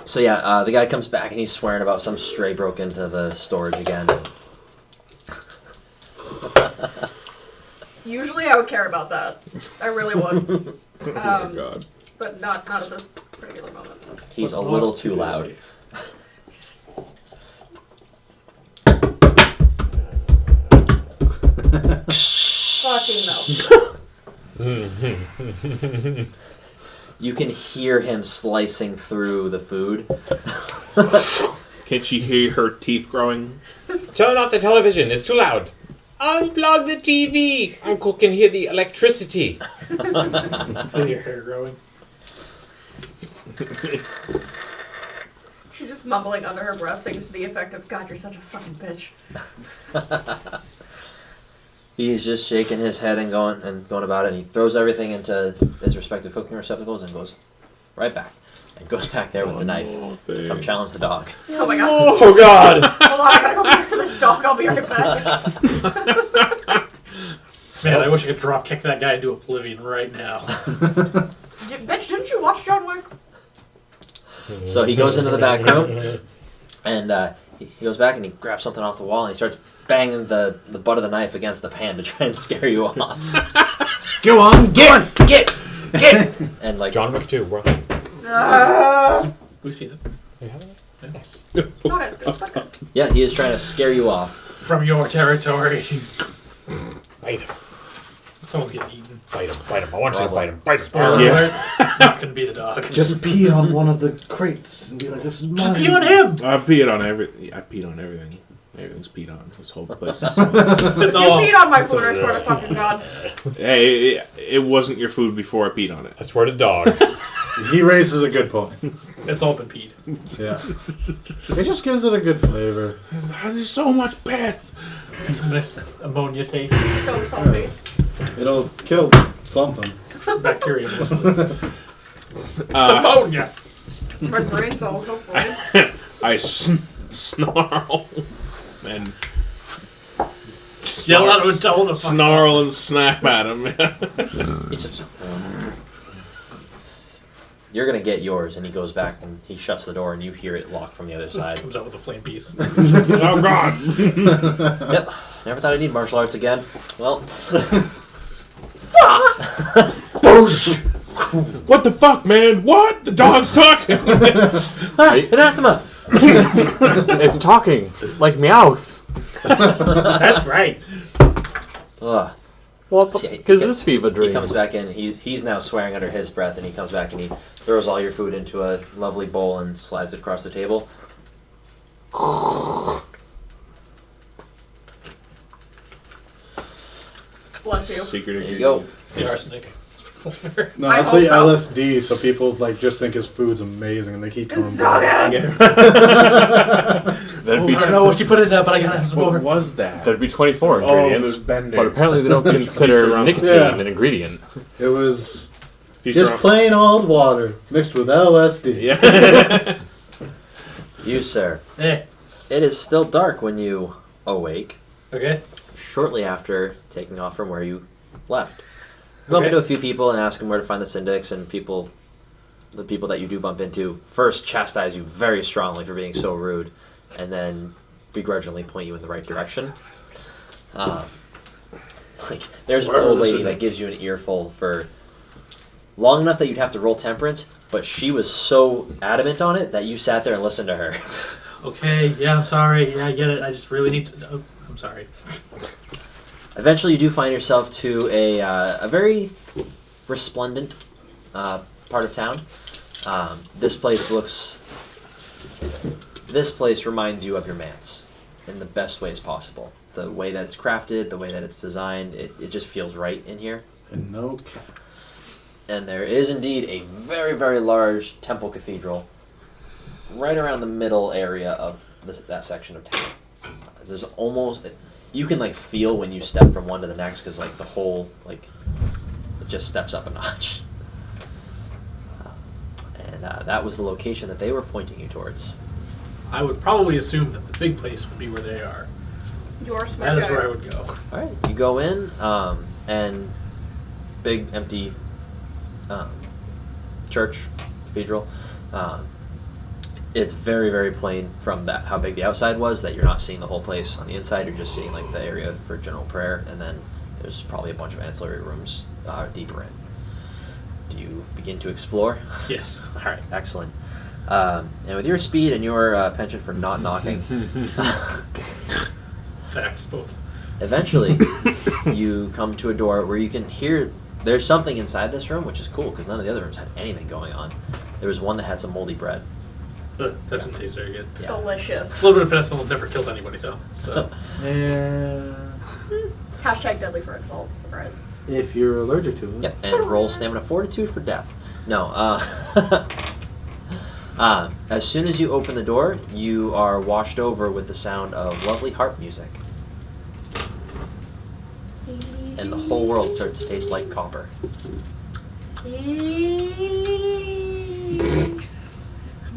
So yeah, the guy comes back and he's swearing about some stray broke into the storage again. Usually I would care about that. I really would. Oh my god. But not at this particular moment. He's a little too loud. Fucking no. You can hear him slicing through the food. Can't she hear her teeth growing? Turn off the television. It's too loud. Unplug the TV. Uncle can hear the electricity. Feel your hair growing. She's just mumbling under her breath things to the effect of, God, you're such a fucking bitch. He's just shaking his head and going about it, and he throws everything into his respective cooking receptacles and goes right back. And goes back there with the knife. Come challenge the dog. Oh my god. Oh god. Hold on, I gotta go back to this dog. I'll be right back. Man, I wish I could drop kick that guy into oblivion right now. Bitch, didn't you watch John Wick? So he goes into the back room, and he goes back and he grabs something off the wall, and he starts banging the butt of the knife against the pan to try and scare you off. Go on, get! And like John Wick 2. We've seen it. You have it? Yes. Not as good, but good. yeah, he is trying to scare you off. From your territory. Bite him. Someone's getting eaten. Bite him. Bite him. I want you to bite him. Bite him. Spoiler alert. It's not going to be the dog. Just pee on one of the crates and be like, this is mine. Just pee on him. I peed on everything. Everything's peed on. This whole place is It's You all. peed on my food, I swear to fucking God. Hey, it wasn't your food before I peed on it. I swear to dog. He raises a good point. It's all been peed. Yeah. It just gives it a good flavor. There's so much piss. Nice ammonia taste. So salty. It'll kill something. Bacteria. It's ammonia. My brain cells, hopefully. I snarl and Yell at him and tell him to fuck snarl and snap at him. You're gonna get yours, and he goes back and he shuts the door, and you hear it lock from the other side. Comes out with a flame piece. Oh god! Yep. Never thought I'd need martial arts again. Well. What the fuck, man? What? The dog's talking. Anathema! It's talking like Meowth. That's right. Ugh. Well, Yeah, because this fever dream. He comes back in. He's now swearing under his breath, and he comes back and he throws all your food into a lovely bowl and slides it across the table. Bless you. Secret There you go. It's the arsenic. No, I I say hope so. LSD, so people like just think his food's amazing and they keep coming It's back. so good. That'd be I don't know what you put in that, but I gotta have some What more. was that? That'd be 24 Oh, ingredients. there's Bender. But apparently they don't Feature consider on- nicotine Yeah. an ingredient. It was Feature just on- plain old water mixed with LSD. Yeah. You, sir. Eh. It is still dark when you awake, Okay. shortly after taking off from where you left. You bump Okay. into a few people and ask them where to find the syndics, and the people that you do bump into first chastise you very strongly for being so rude, and then begrudgingly point you in the right direction. There's an old lady that gives you an earful for long enough that you'd have to roll temperance, but she was so adamant on it that you sat there and listened to her. Okay. Yeah, I'm sorry. Yeah, I get it. I just really need to. Oh, I'm sorry. Eventually, you do find yourself to a very resplendent part of town. This place reminds you of your manse in the best ways possible. The way that it's crafted, the way that it's designed, it just feels right in here. And no cap. And there is indeed a very, very large temple cathedral right around the middle area of that section of town. There's almost... You can feel when you step from one to the next because the whole it just steps up a notch. And that was the location that they were pointing you towards. I would probably assume that the big place would be where they are. You are a smart That is guy. where I would go. All right, you go in, and big empty church cathedral. It's very, very plain from that how big the outside was that you're not seeing the whole place on the inside. You're just seeing like the area for general prayer, and then there's probably a bunch of ancillary rooms deeper in. Do you begin to explore? Yes. All right, excellent. And with your speed and your penchant for not knocking, Facts, both. eventually you come to a door where you can hear there's something inside this room, which is cool because none of the other rooms had anything going on. There was one that had some moldy bread. That doesn't taste very good. Yeah. Delicious. A little bit of penicillin never killed anybody, though. So Yeah. Hashtag deadly for exalts. Surprise. If you're allergic to it. Yep, and roll stamina fortitude for death. No, as soon as you open the door, you are washed over with the sound of lovely harp music. And the whole world starts to taste like copper. I'm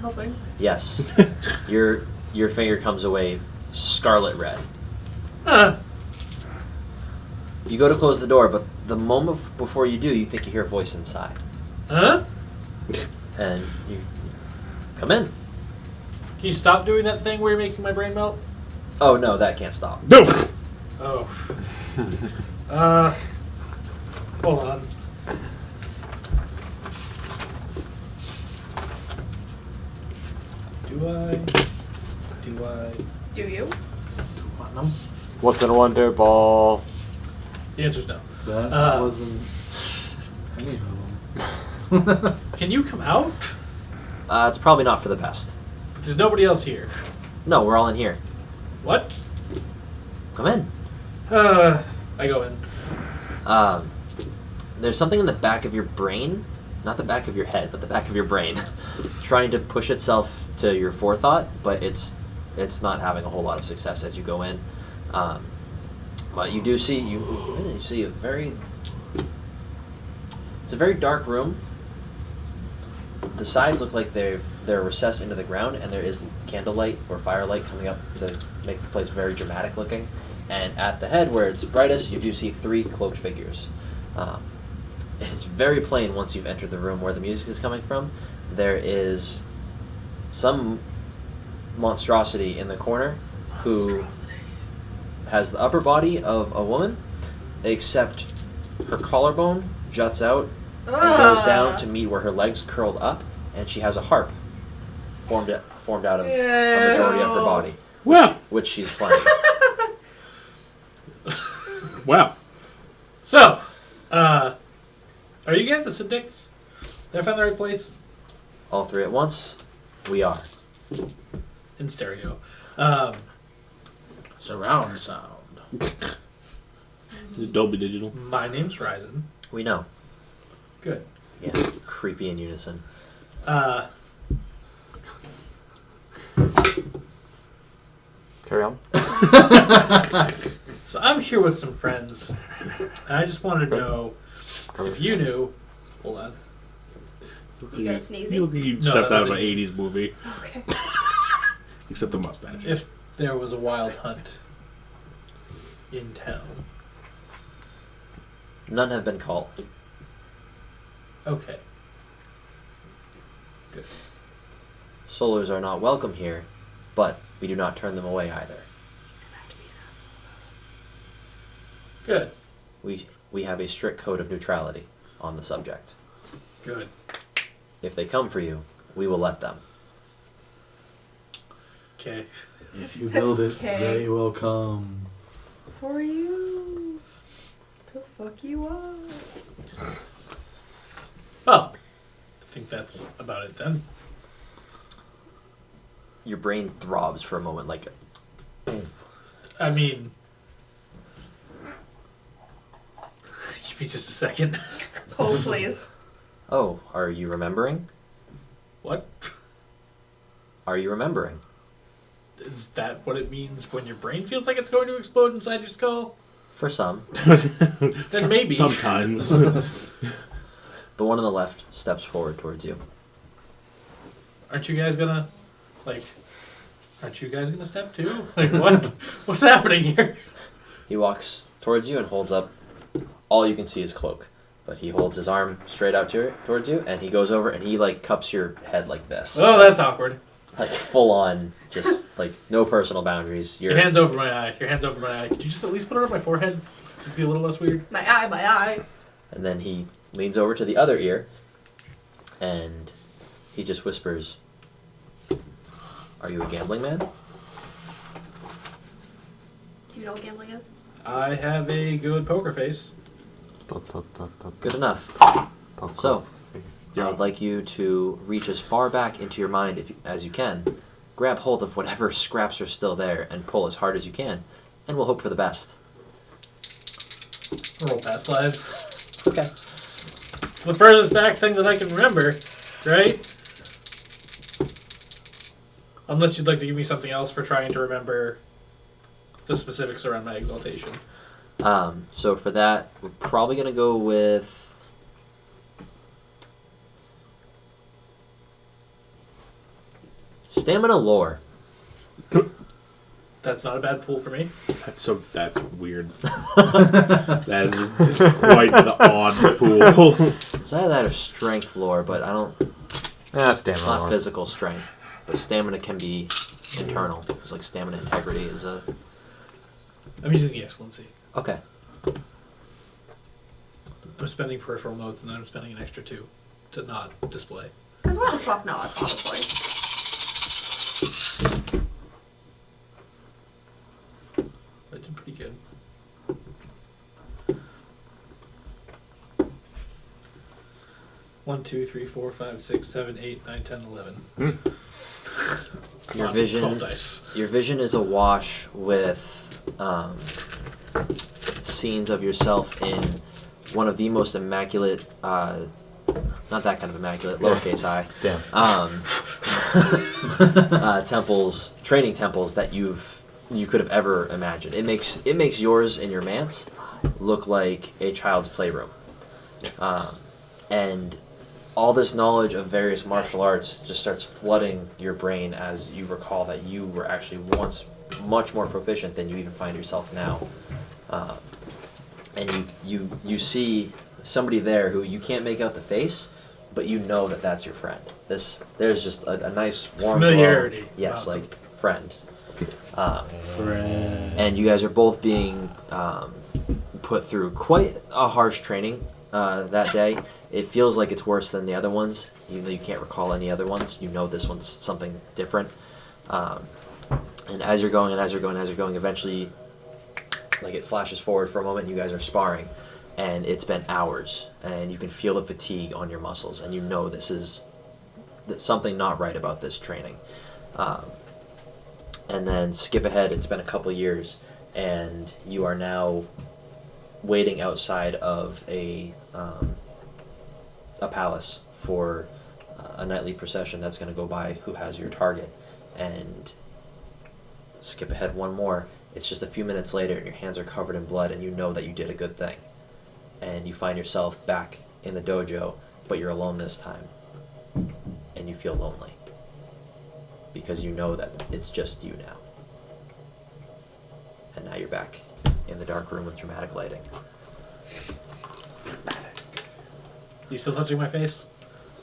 helping. Yes. Your finger comes away scarlet red. You go to close the door, but the moment before you do, you think you hear a voice inside. Huh? And you come in. Can you stop doing that thing where you're making my brain melt? Oh no, that can't stop. No. Oh. Hold on. Do I? Do you? Platinum? What's in a Wonder Ball? The answer's no. That wasn't any of them. Can you come out? It's probably not for the best. But there's nobody else here. No, we're all in here. What? Come in. I go in. There's something in the back of your brain, not the back of your head, but the back of your brain, trying to push itself to your forethought, but it's not having a whole lot of success as you go in. But you do see you see it's a very dark room. The sides look like they're recessed into the ground, and there is candlelight or firelight coming up to make the place very dramatic looking. And at the head, where it's brightest, you do see 3 cloaked figures. It's very plain once you've entered the room where the music is coming from. There is some monstrosity in the corner who has the upper body of a woman, except her collarbone juts out and goes down to meet where her legs curled up, and she has a harp formed out of a majority of her body, Well. which she's playing. Wow. So, are you guys the Syndics? Did I find the right place? All 3 at once, we are. In stereo. Surround sound. Is it Dolby Digital? My name's Ryzen. We know. Good. Yeah, creepy in unison. Carry on. So I'm here with some friends. And I just wanted to know if you knew. Hold on. You got a sneezy? You look like you No, stepped that out of was an a- 80s movie. Okay. Except the mustache. If there was a wild hunt in town. None have been called. Okay. Good. Solars are not welcome here, but we do not turn them away either. Good. We have a strict code of neutrality on the subject. Good. If they come for you, we will let them. Okay. If you build it, Okay. they will come. For you. To fuck you up. Well, I think that's about it then. Your brain throbs for a moment, like, I mean, give me just a second. Hold, please. oh, are you remembering? What? Are you remembering? Is that what it means when your brain feels like it's going to explode inside your skull? For some. Then maybe. Sometimes. The one on the left steps forward towards you. Aren't you guys gonna, step too? Like, what? What's happening here? He walks towards you and holds up. All you can see is cloak. But he holds his arm straight out towards you, and he goes over and he, like, cups your head like this. Oh, that's awkward. like full on, just like no personal boundaries. Your hand's over my eye. Your hand's over my eye. Could you just at least put it on my forehead? It'd be a little less weird. My eye, my eye. And then he leans over to the other ear, and he just whispers, "Are you a gambling man?" Do you know what gambling is? I have a good poker face. Good enough. So, I would like you to reach as far back into your mind as you can, grab hold of whatever scraps are still there, and pull as hard as you can, and we'll hope for the best. Roll past lives. Okay. It's the furthest back thing that I can remember, right? Unless you'd like to give me something else for trying to remember the specifics around my exaltation. So for that, we're probably going to go with... Stamina lore. That's not a bad pool for me. That's weird. That is quite the odd pool. It's either that or strength lore, but I don't... Stamina. It's not physical strength, but stamina can be internal. It's like stamina integrity is a... I'm using the excellency. Okay. I'm spending peripheral notes and then I'm spending an extra 2 to not display. Because why the fuck not, honestly? I did pretty good. One, 2, 3, 4, 5, 6, 7, 8, 9, 10, 11. Your On vision... 12 dice. Your vision is awash with scenes of yourself in one of the most immaculate, not that kind of immaculate, lowercase I, Damn. temples, training temples that you could have ever imagined. It makes yours in your manse look like a child's playroom, and all this knowledge of various martial arts just starts flooding your brain as you recall that you were actually once much more proficient than you even find yourself now. And you see somebody there who you can't make out the face, but you know that that's your friend. There's just a nice warm Familiarity. glow. Yes, Wow. like friend. Friend. And you guys are both being put through quite a harsh training that day. It feels like it's worse than the other ones, even though you can't recall any other ones. You know this one's something different. And as you're going, eventually, like it flashes forward for a moment, and you guys are sparring, and it's been hours, and you can feel the fatigue on your muscles, and you know there's something not right about this training. And then skip ahead, it's been a couple years, and you are now waiting outside of a palace for a nightly procession that's going to go by who has your target. And skip ahead one more, it's just a few minutes later and your hands are covered in blood and you know that you did a good thing. And you find yourself back in the dojo, but you're alone this time. And you feel lonely. Because you know that it's just you now. And now you're back in the dark room with dramatic lighting. You still touching my face?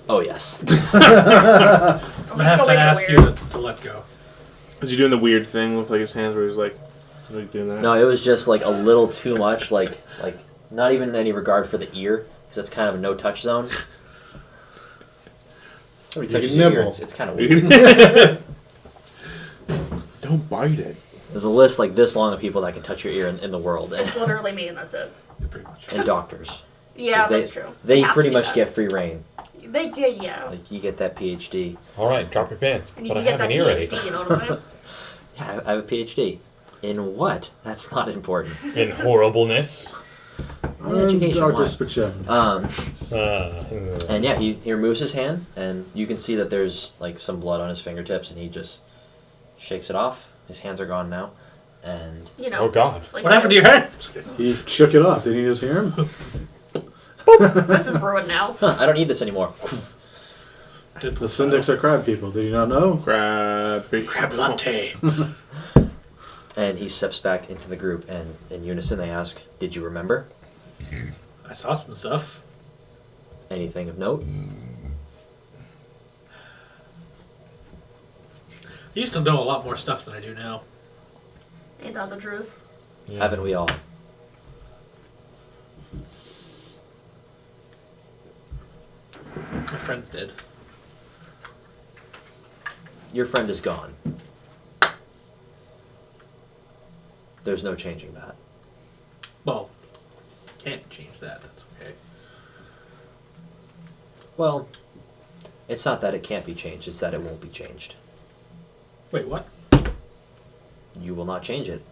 Oh, yes. I'm gonna have to ask you to let go. Is he doing the weird thing with like his hands where he's like doing that? No, it was just like a little too much, like not even any regard for the ear, because that's kind of a no-touch zone. Oh, Touches take a your ear, nibble. it's kind of weird. Don't bite it. There's a list like this long of people that can touch your ear in the world, It's literally me and that's it. Pretty much. and doctors. Yeah, 'Cause that's true. They have pretty to do much that. get free reign. They get, yeah. Like you get that PhD. All right, drop your pants. And you But I can get have that an earache. PhD, you know what I mean? Yeah, I have a PhD. In what? That's not important. In horribleness. Education Dr. wise. Spacek. And yeah, he removes his hand, and you can see that there's like some blood on his fingertips, and he just shakes it off. His hands are gone now, and You know. Oh God. Like, What happened to your head? He shook it off. Didn't you just hear him? This is ruined now. I don't need this anymore. Did The Syndics are crab people. Did you not know? crab latte. And he steps back into the group, and in unison they ask, "Did you remember I saw some stuff. anything of note?" I used to know a lot more stuff than I do now. Ain't that the truth? Yeah. Haven't we all? My friends did. Your friend is gone. There's no changing that. Well, can't change that. That's okay. Well, it's not that it can't be changed, it's that it won't be changed. Wait, what? You will not change it.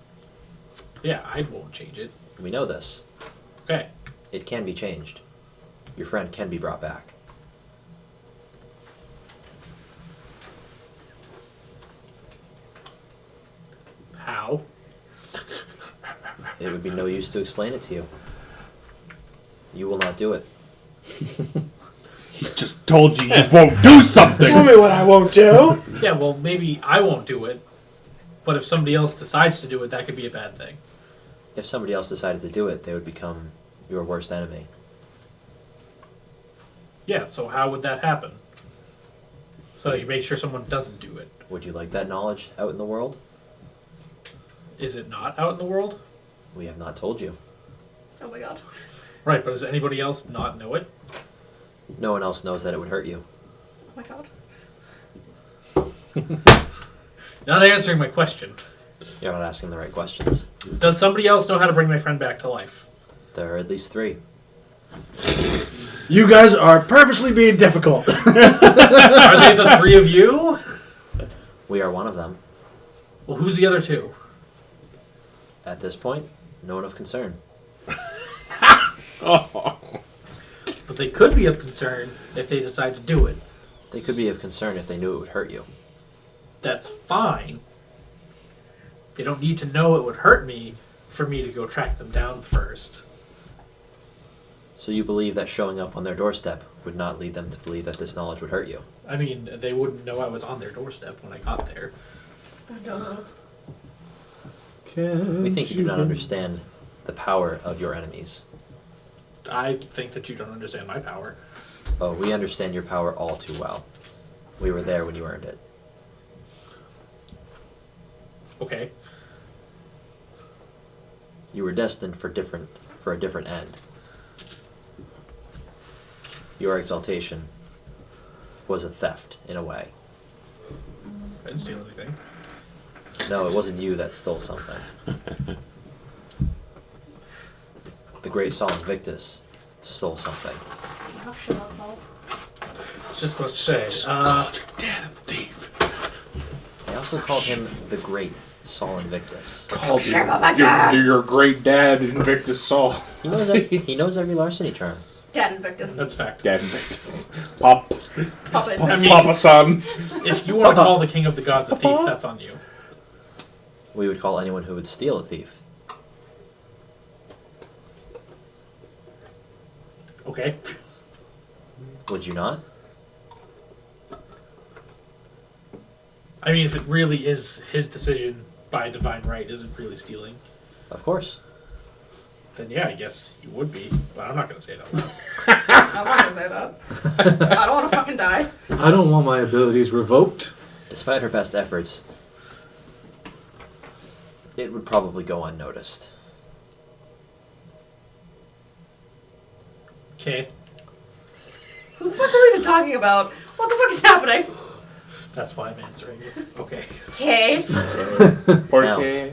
Yeah, I won't change it. We know this. Okay. It can be changed. Your friend can be brought back. How? It would be no use to explain it to you. You will not do it. He just told you won't do something. Tell me what I won't do. Yeah, well, maybe I won't do it. But if somebody else decides to do it, that could be a bad thing. If somebody else decided to do it, they would become your worst enemy. Yeah, so how would that happen? So you make sure someone doesn't do it. Would you like that knowledge out in the world? Is it not out in the world? We have not told you. Oh my god. Right, but does anybody else not know it? No one else knows that it would hurt you. Oh my god. Not answering my question. You're not asking the right questions. Does somebody else know how to bring my friend back to life? There are at least 3. You guys are purposely being difficult. Are they the 3 of you? We are one of them. Well, who's the other 2? At this point, no one of concern. Oh. But they could be of concern if they decide to do it. They could be of concern if they knew it would hurt you. That's fine. They don't need to know it would hurt me for me to go track them down first. So you believe that showing up on their doorstep would not lead them to believe that this knowledge would hurt you? I mean, they wouldn't know I was on their doorstep when I got there. I don't know. We think you do not understand the power of your enemies. I think that you don't understand my power. Oh, we understand your power all too well. We were there when you earned it. Okay. You were destined for a different end. Your exaltation was a theft, in a way. I didn't steal anything. No, it wasn't you that stole something. The great Sol Invictus stole something. Oh shit, that's all. Just about to say. Damn thief. They also called him the great Sol Invictus. Called your great dad Invictus Saul. He knows every larceny charm. Dad Invictus. That's fact. Dad Invictus. Pop. Puppet. I mean- Papa son. If you want to call the king of the gods a thief, that's on you. We would call anyone who would steal a thief. Okay. Would you not? I mean, if it really is his decision by divine right, is it really stealing? Of course. Then yeah, I guess you would be, but I'm not going to say that. I'm not gonna say that. I don't want to fucking die. I don't want my abilities revoked. Despite her best efforts, it would probably go unnoticed. Okay. Who the fuck are we even talking about? What the fuck is happening? That's why I'm answering it. Okay. Okay. Porque